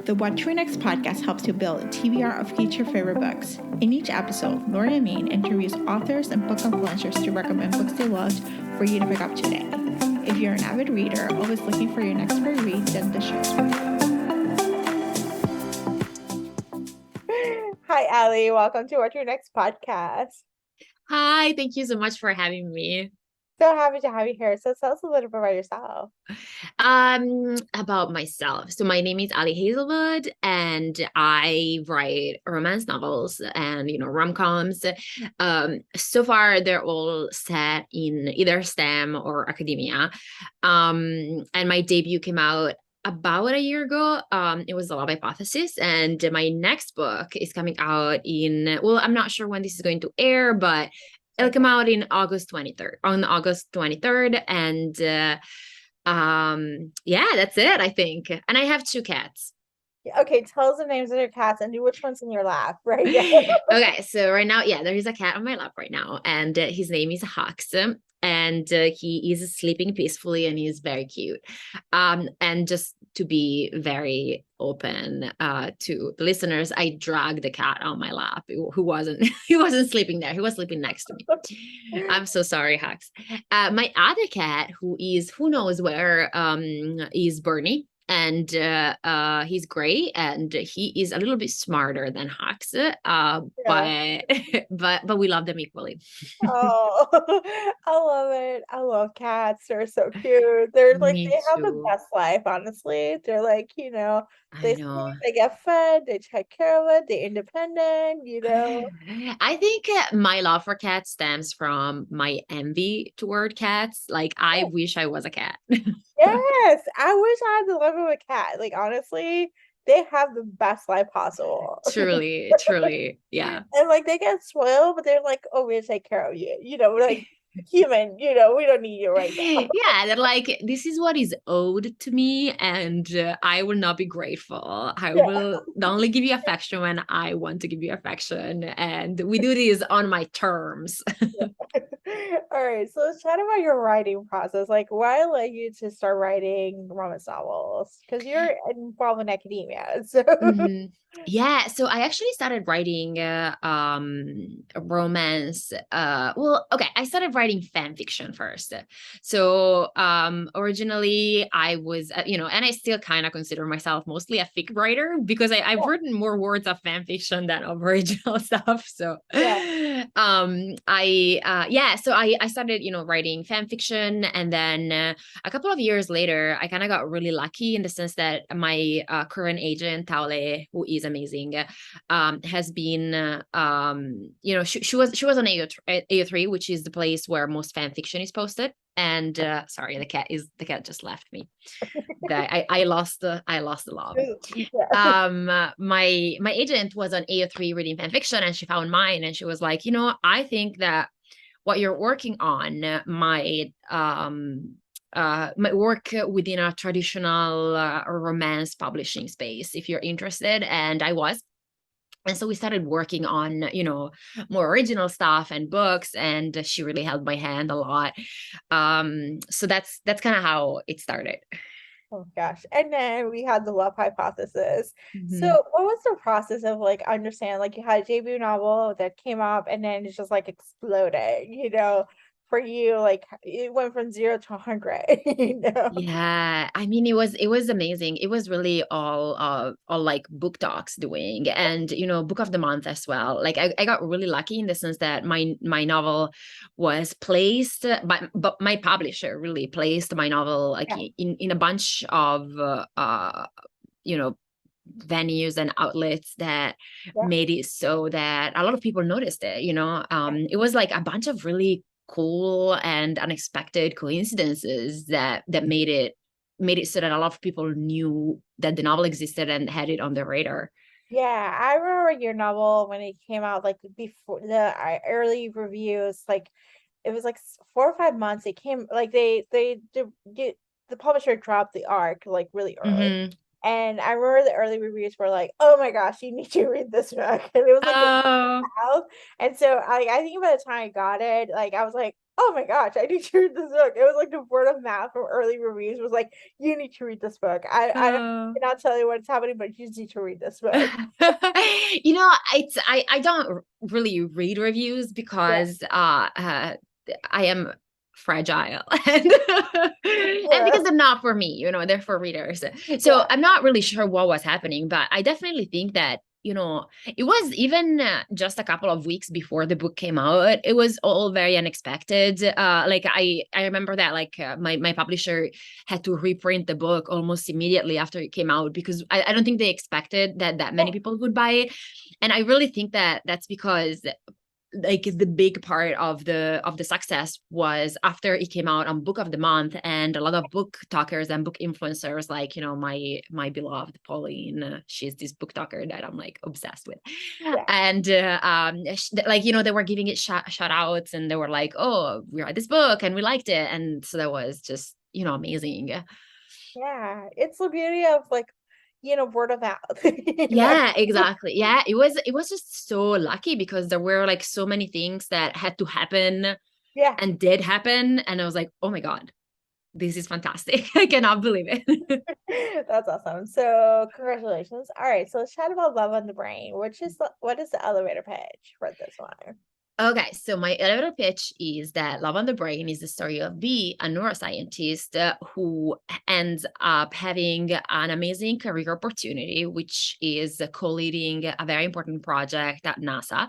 The What to Read Next podcast helps you build a TBR of future favorite books. In each episode, Lori and Maine interviews authors and book influencers to recommend books they loved for you to pick up today. If you're an avid reader, always looking for your next favorite read, then the show's for you. Hi, Allie. Welcome to What to Read Next podcast. Hi, thank you so much for having me. So happy to have you here. So tell us a little bit about yourself. About myself. So my name is Ali Hazelwood, and I write romance novels and rom-coms. So far they're all set in either STEM or academia. And my debut came out about a year ago. It was The Love Hypothesis, and my next book is coming out I'm not sure when this is going to air, but it'll come out on August 23rd. And that's it, I think. And I have 2 cats. Okay, tell us the names of your cats and which one's in your lap right now. Okay, so right now, there is a cat on my lap right now, and his name is Hux. And he is sleeping peacefully, and he's very cute. And just to be very open to the listeners, I dragged the cat on my lap. He wasn't sleeping there. He was sleeping next to me. I'm so sorry, Hux. My other cat, who knows where, is Bernie. And he's great, and he is a little bit smarter than Hux, but we love them equally. Oh, I love it. I love cats. They're so cute. They're like, Me they have the too. best life, honestly. They're like, I they know. sleep, they get fed, they take care of it, they're independent. I think my love for cats stems from my envy toward cats. Like, I wish I was a cat. Yes, I wish I had the life of a cat. Like, honestly, they have the best life possible. Truly, yeah. And like, they get spoiled, but they're like, oh, we'll take care of you. Like human, we don't need you right now. Yeah, they're like, this is what is owed to me, and I will not be grateful. I will only give you affection when I want to give you affection, and we do this on my terms. All right, so let's chat about your writing process. Like, why led you to start writing romance novels? Because you're involved in academia, so. Mhm. Yeah, so I actually started writing romance. I started writing fan fiction first. So originally I was, and I still kind of consider myself mostly a fic writer, because I've written more words of fan fiction than of original stuff. So I started, writing fan fiction, and then a couple of years later, I kind of got really lucky in the sense that my current agent, Taule, who is amazing, has been, she was on AO3, which is the place where most fan fiction is posted. And sorry, the cat just left me. I lost the love. My agent was on AO3 reading fan fiction, and she found mine, and she was like, I think that what you're working on might work within a traditional romance publishing space if you're interested. And I was. And so we started working on, more original stuff and books, and she really held my hand a lot. So that's kind of how it started. Oh gosh. And then we had the Love Hypothesis. Mm-hmm. So what was the process of like understand, like you had a debut novel that came up and then it's just like exploding, for you, like it went from 0 to 100, Yeah, I mean, it was amazing. It was really all like book talks doing, and book of the month as well. Like I got really lucky in the sense that my novel was placed, but my publisher really placed my novel like in a bunch of venues and outlets that made it so that a lot of people noticed it. It was like a bunch of really cool and unexpected coincidences that made it so that a lot of people knew that the novel existed and had it on their radar. Yeah, I remember your novel when it came out, like before the early reviews, like it was like 4 or 5 months. It came like the publisher dropped the arc like really early. Mm-hmm. And I remember the early reviews were like, "Oh my gosh, you need to read this book," and it was like, and so I think by the time I got it, like I was like, oh my gosh, I need to read this book. It was like the word of mouth from early reviews was like, you need to read this book. I Oh. cannot tell you what's happening, but you just need to read this book. I don't really read reviews Yeah, because I am fragile and and yeah, because they're not for me, they're for readers. So yeah. I'm not really sure what was happening, but I definitely think that it was even just a couple of weeks before the book came out. It was all very unexpected. Like I remember that like my publisher had to reprint the book almost immediately after it came out because I don't think they expected that many people would buy it. And I really think that that's because like the big part of the success was after it came out on Book of the Month, and a lot of book talkers and book influencers, like my beloved Pauline, she's this book talker that I'm like obsessed with, Yeah. and like they were giving it shout outs, and they were like, oh, we read this book and we liked it, and so that was just amazing. Yeah, it's the beauty of like, word of mouth. Yeah, exactly. Yeah, it was just so lucky because there were like so many things that had to happen Yeah, and did happen, and I was like, oh my god, this is fantastic. I cannot believe it. that's awesome. So congratulations. All right, so let's chat about Love on the Brain, what is the elevator pitch for this one? Okay, so my elevator pitch is that Love on the Brain is the story of B, a neuroscientist who ends up having an amazing career opportunity, which is co-leading a very important project at NASA.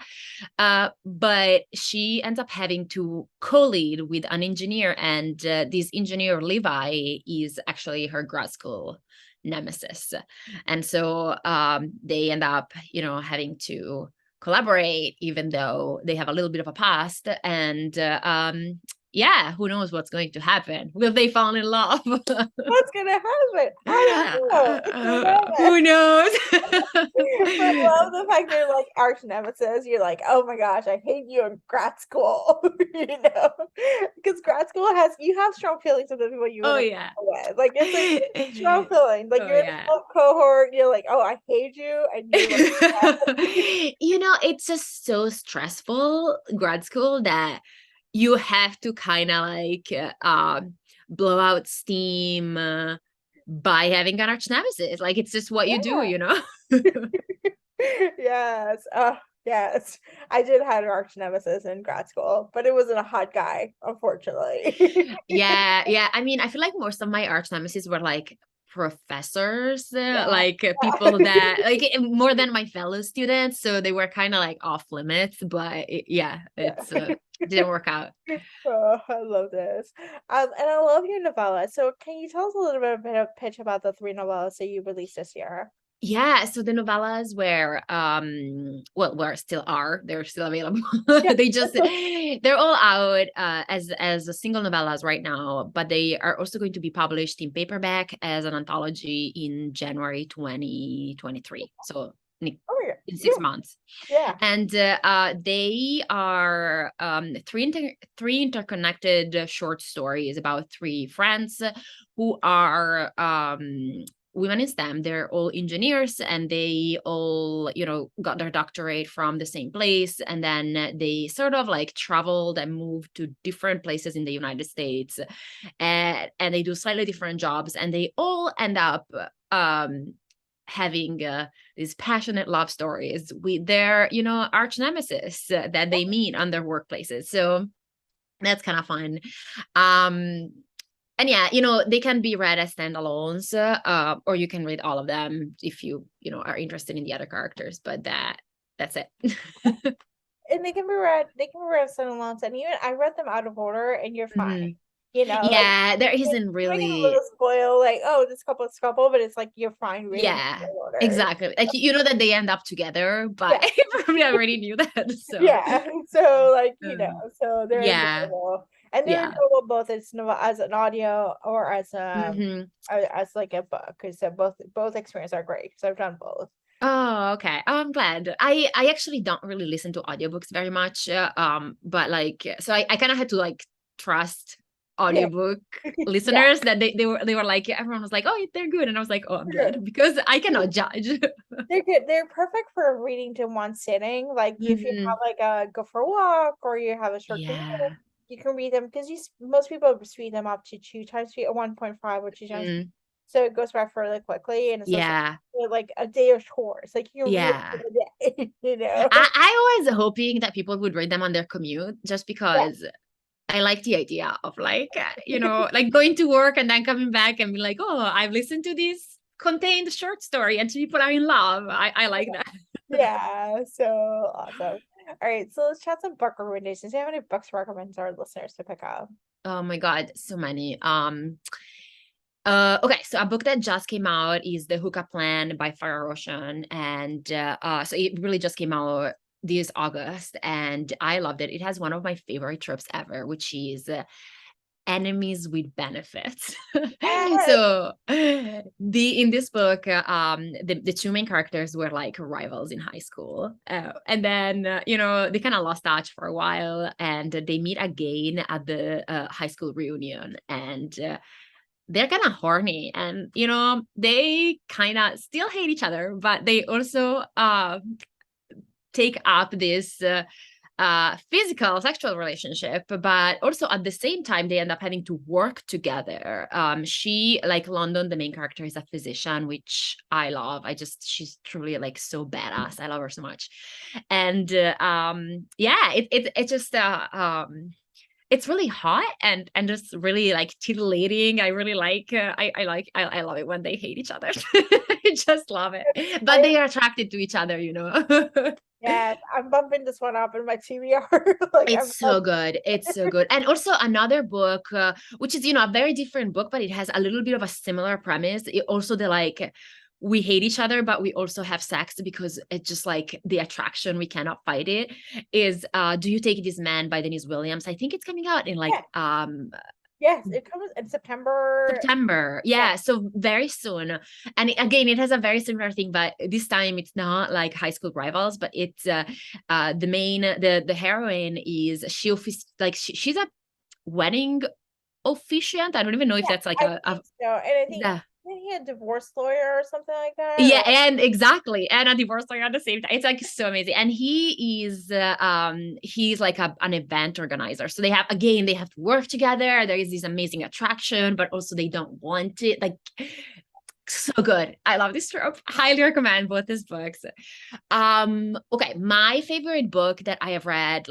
But she ends up having to co-lead with an engineer, and this engineer, Levi, is actually her grad school nemesis. And so they end up, having to collaborate, even though they have a little bit of a past. And yeah, who knows what's going to happen? Will they fall in love? What's gonna happen? I don't know. It's a Who romance. knows? I love the fact they're like arch nemesis. You're like, oh my gosh, I hate you in grad school. Because grad school you have strong feelings with the people you Oh want to yeah. with. Like it's a strong feeling. Like Oh you're in the yeah. same cohort. You're like, oh, I hate you, and you're like, It's just so stressful, grad school, that you have to kind of like blow out steam by having an arch nemesis. Like it's just what you do. yes. Yes. I did have an arch nemesis in grad school, but it wasn't a hot guy, unfortunately. Yeah, yeah. I mean, I feel like most of my arch nemesis were like professors, Yeah. like people that like more than my fellow students, so they were kind of like off limits. But yeah, Yeah. it's didn't work out. Oh, I love this. And I love your novella. So can you tell us a little bit of pitch about the three novellas that you released this year? Yeah, so the novellas were well, were still are, they're still available. Yeah. They're all out as a single novellas right now, but they are also going to be published in paperback as an anthology in January 2023. So Oh yeah. in six Yeah. months. Yeah. And they are three interconnected short stories about three friends who are women in STEM. They're all engineers, and they all, got their doctorate from the same place. And then they sort of like traveled and moved to different places in the United States, and they do slightly different jobs, and they all end up having these passionate love stories with their, arch nemesis that they meet on their workplaces. So that's kind of fun. Um, and yeah, they can be read as standalones, or you can read all of them if are interested in the other characters. But that's it. And they can be read standalones, and even I read them out of order, and you're fine. Mhm. Like Yeah, there isn't you might get a little really. spoil, like, oh, this couple, but it's like you're fine reading them Yeah, out of order. exactly. Like you know that they end up together, but Yeah. I probably already knew that. So Yeah. So like, uh, so they're yeah, enjoyable. And they're yeah. enjoyable both as an audio or Hmm. as like a book. Because both experiences are great. Because I've done both. Oh, okay. Oh, I'm glad. I actually don't really listen to audiobooks very much. But like, so I kind of had to like trust Yeah. audiobook Yeah. listeners that they were like, everyone was like, oh, they're good, and I was like, oh, I'm good because I cannot judge. They're good. They're perfect for reading to one sitting. Like if you have Hmm. like a go for a walk or you have a short commute, Yeah. you can read them because most people just read them up to 2 times speed or 1.5 or 2 times. Mm, So it goes by fairly quickly, and it's also yeah. like a day of chores. Like you can read Yeah. it in a day, you know. I was hoping that people would read them on their commute just Yeah. because I like the idea of like, like going to work and then coming back and be like, oh, I've listened to this contained short story and people are in love. I like that. Yeah, so awesome. All right, so let's chat some book recommendations. Do you have any books to recommend to our listeners to pick up? Oh my God, so many. Okay, so a book that just came out is The Hookup Plan by Farah Roshan. And so it really just came out this August and I loved it. It has one of my favorite tropes ever, which is enemies with benefits. Yes. So in this book, the two main characters were like rivals in high school, and then they kind of lost touch for a while, and they meet again at the high school reunion, and they're kind of horny, and they kind of still hate each other, but they also take up this physical sexual relationship, but also at the same time they end up having to work together. She, like London, the main character, is a physician, which I love. She's truly like so badass. I love her so much. And yeah, it just it's really hot and just really like titillating. I really like I love it when they hate each other. I just love it, but they are attracted to each other. Yes, I'm bumping this one up in my TBR. Like It's so good. It's so good. And also another book, which is, a very different book, but it has a little bit of a similar premise. Also, we hate each other, but we also have sex because it's just like the attraction. We cannot fight it. Is Do You Take This Man by Denise Williams? I think it's coming out in like yes, it comes in September. September. Yeah, so very soon. And again, it has a very similar thing, but this time it's not like high school rivals, but it's the heroine is she's a wedding officiant. I don't even know if that's like I think so. And I think yeah. he had a divorce lawyer or something like that. Yeah, and exactly, and a divorce lawyer at the same time. It's like so amazing, and he's like an event organizer. So they have to work together. There is this amazing attraction, but also they don't want it. Like, so good. I love this trope. Highly recommend both these books. Okay, my favorite book that I have read,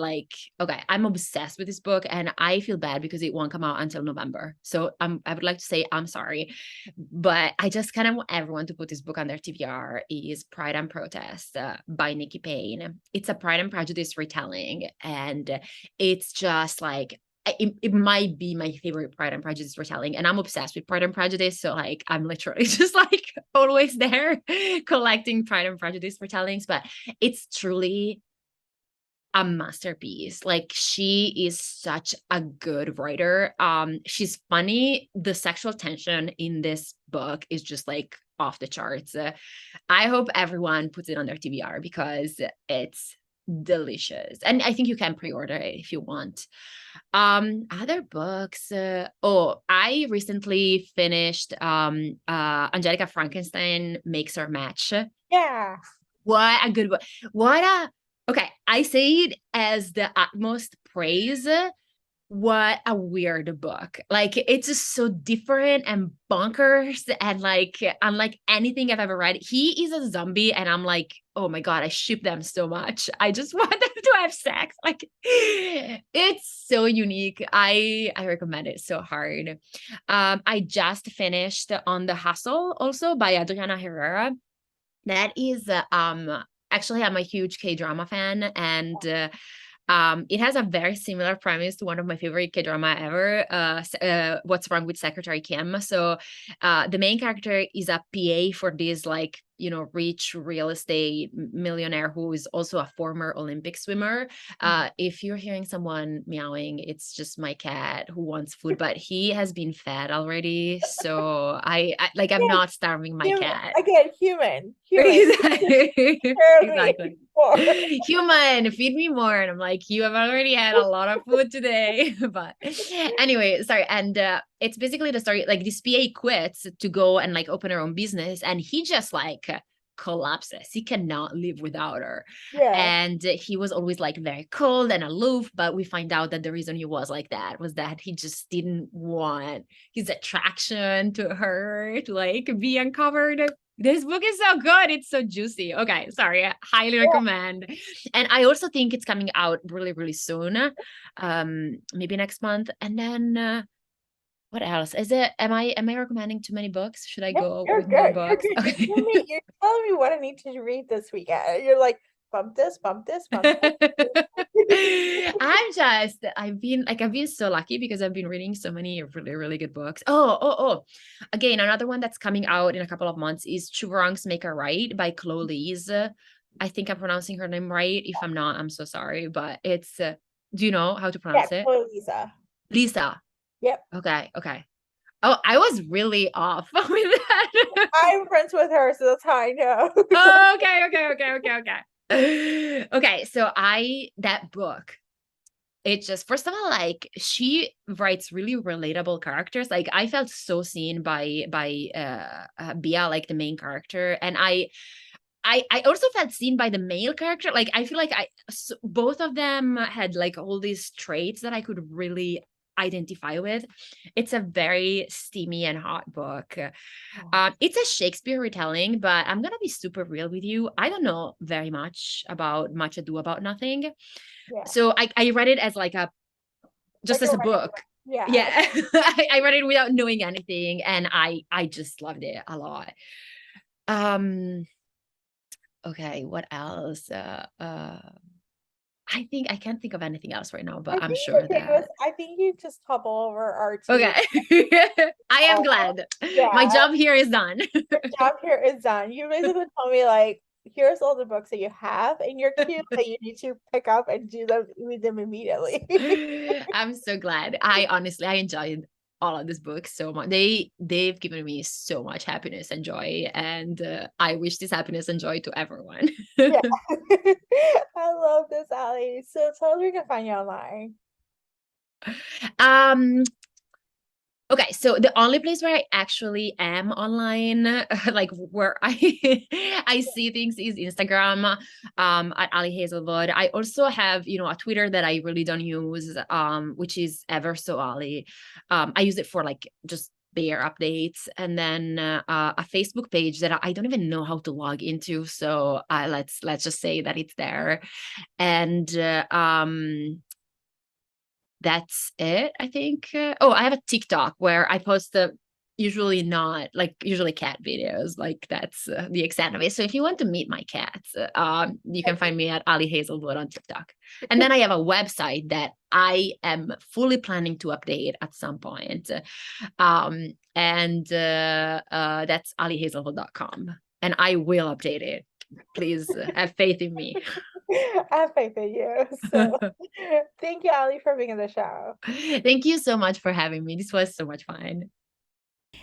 I'm obsessed with this book and I feel bad because it won't come out until November. So I would like to say I'm sorry, but I just kind of want everyone to put this book on their TBR. Is Pride and Protest by Nikki Payne. It's a Pride and Prejudice retelling, and it's just like it might be my favorite Pride and Prejudice retelling, and I'm obsessed with Pride and Prejudice. So like I'm literally just like always there collecting Pride and Prejudice retellings, but it's truly a masterpiece. Like, she is such a good writer. She's funny. The sexual tension in this book is just like off the charts. I hope everyone puts it on their TBR because it's delicious, and I think you can pre-order it if you want. Other books, I recently finished Angelica Frankenstein Makes Her Match. Yeah, What a good book. Okay, I say it as the utmost praise. What a weird book. Like, it's just so different and bonkers and like unlike anything I've ever read. He is a zombie and I'm like, oh my God, I ship them so much. I just want them to have sex. Like, it's so unique. I recommend it so hard. I just finished On the Hustle also by Adriana Herrera. That is actually, I'm a huge K-drama fan, and it has a very similar premise to one of my favorite K-drama ever, What's Wrong with Secretary Kim. So the main character is a PA for this like rich real estate millionaire who is also a former Olympic swimmer. If you're hearing someone meowing, it's just my cat who wants food, but he has been fed already. So I'm not starving my cat. Again, human. Exactly. Human, feed me more. And I'm like, you have already had a lot of food today. But anyway, sorry. And it's basically the story, like this PA quits to go and like open her own business, and he just like collapses. He cannot live without her. Yeah. And he was always like very cold and aloof, but we find out that the reason he was like that was that he just didn't want his attraction to her to like be uncovered. This book is so good. It's so juicy. Okay, sorry. I highly recommend. And I also think it's coming out really, really soon. Maybe next month. And then what else? Is it am I recommending too many books? Should I go You're with more good. You're books? good. Okay. You're telling me what I need to read this weekend. You're like, bump this, bump this, bump this. I've been so lucky because I've been reading so many really, really good books. Oh. Again, another one that's coming out in a couple of months is Two Wrongs Make a Right by Chloe Lees. I think I'm pronouncing her name right. If I'm not, I'm so sorry. But it's do you know how to pronounce it? Chloe Lisa. Lisa. Yep. Okay. Oh, I was really off with that. I'm friends with her, so that's how I know. Okay. Okay, so that book, it just, first of all, like she writes really relatable characters. Like I felt so seen by Bia, like the main character, and I also felt seen by the male character. Like I feel like both of them had like all these traits that I could really identify with. It's a very steamy and hot book. It's a Shakespeare retelling, but I'm gonna be super real with you. I don't know very much about Much Ado About Nothing. Yeah. So I read it as like Like as a book. Yeah. I read it without knowing anything, and I just loved it a lot. Okay, what else? I think I can't think of anything else right now, but I'm sure that I think you just topple over our okay. I am glad. Yeah. My job here is done. Your job here is done. You basically told me like, here's all the books that you have in your queue that you need to pick up and read them immediately. I'm so glad. I enjoyed all of these books so much. They've given me so much happiness and joy, and I wish this happiness and joy to everyone. Yeah. I love this, Ali. So tell us where we can find you online. Okay, so the only place where I actually am online, like where I see things, is Instagram, at Ali Hazelwood. I also have, a Twitter that I really don't use, which is Ever So Ali. I use it for like just bear updates, and then a Facebook page that I don't even know how to log into. So let's just say that it's there, and that's it, I think. I have a TikTok where I post usually cat videos. Like that's the extent of it. So if you want to meet my cats, you can find me at Ali Hazelwood on TikTok. And then I have a website that I am fully planning to update at some point. And that's alihazelwood.com. And I will update it. Please have faith in me. I have faith in you. So thank you, Ali, for being on the show. Thank you so much for having me. This was so much fun.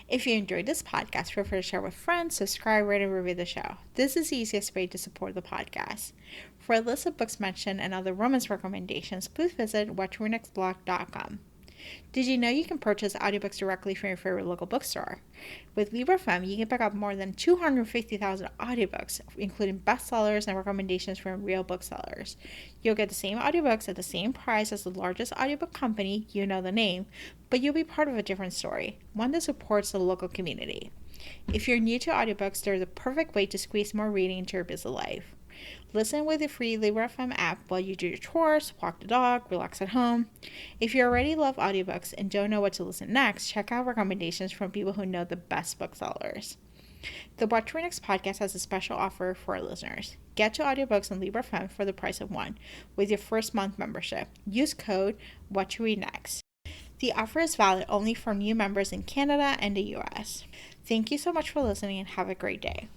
If you enjoyed this podcast, feel free to share with friends, subscribe, rate, and review the show. This is the easiest way to support the podcast. For a list of books mentioned and other romance recommendations, please visit watchrenextblog.com. Did you know you can purchase audiobooks directly from your favorite local bookstore? With LibraFem, you can pick up more than 250,000 audiobooks, including bestsellers and recommendations from real booksellers. You'll get the same audiobooks at the same price as the largest audiobook company, you know the name, but you'll be part of a different story, one that supports the local community. If you're new to audiobooks, they're the perfect way to squeeze more reading into your busy life. Listen with the free LibraFem app while you do your chores, walk the dog, relax at home. If you already love audiobooks and don't know what to listen next, check out recommendations from people who know the best booksellers. The Watch Read Next podcast has a special offer for our listeners. Get two audiobooks on LibraFem for the price of one with your first month membership. Use code WatchReadNext. The offer is valid only for new members in Canada and the US. Thank you so much for listening and have a great day.